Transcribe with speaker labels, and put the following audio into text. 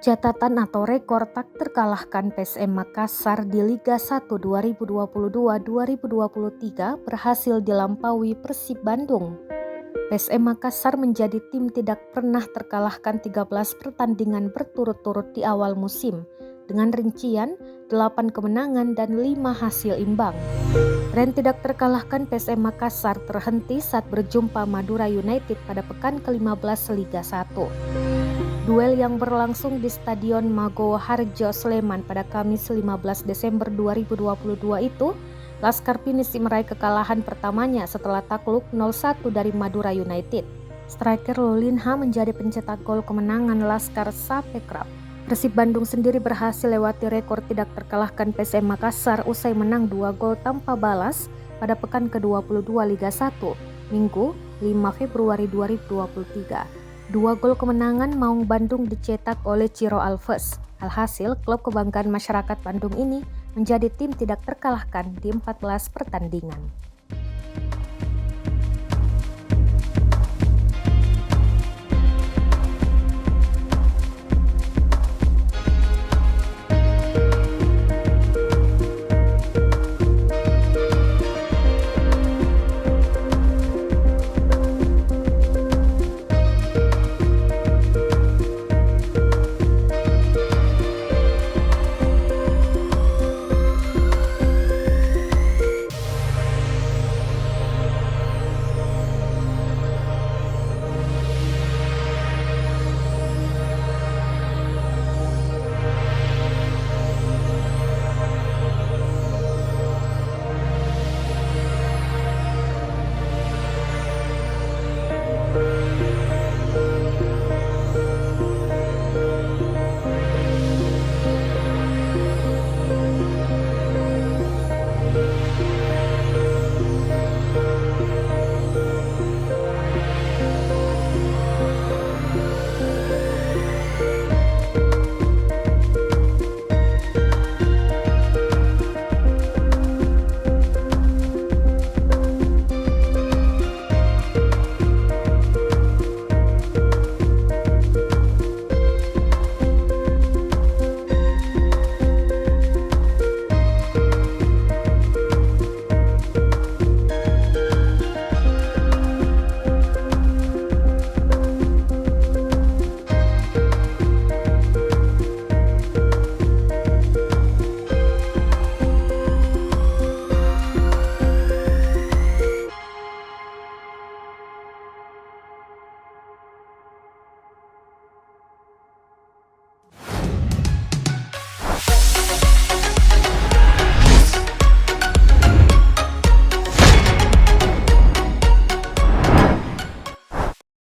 Speaker 1: Catatan atau rekor tak terkalahkan PSM Makassar di Liga 1 2022-2023 berhasil dilampaui Persib Bandung. PSM Makassar menjadi tim tidak pernah terkalahkan 13 pertandingan berturut-turut di awal musim, dengan rincian 8 kemenangan dan 5 hasil imbang. Tren tidak terkalahkan PSM Makassar terhenti saat berjumpa Madura United pada pekan ke-15 Liga 1. Duel yang berlangsung di Stadion Magowo Harjo Sleman pada Kamis 15 Desember 2022 itu, Laskar Pinisi meraih kekalahan pertamanya setelah takluk 0-1 dari Madura United. Striker Lolinha menjadi pencetak gol kemenangan Laskar Sapekrap. Persib Bandung sendiri berhasil lewati rekor tidak terkalahkan PSM Makassar usai menang 2 gol tanpa balas pada pekan ke-22 Liga 1, Minggu 5 Februari 2023. 2 gol kemenangan Maung Bandung dicetak oleh Ciro Alves. Alhasil, klub kebanggaan masyarakat Bandung ini menjadi tim tidak terkalahkan di 14 pertandingan.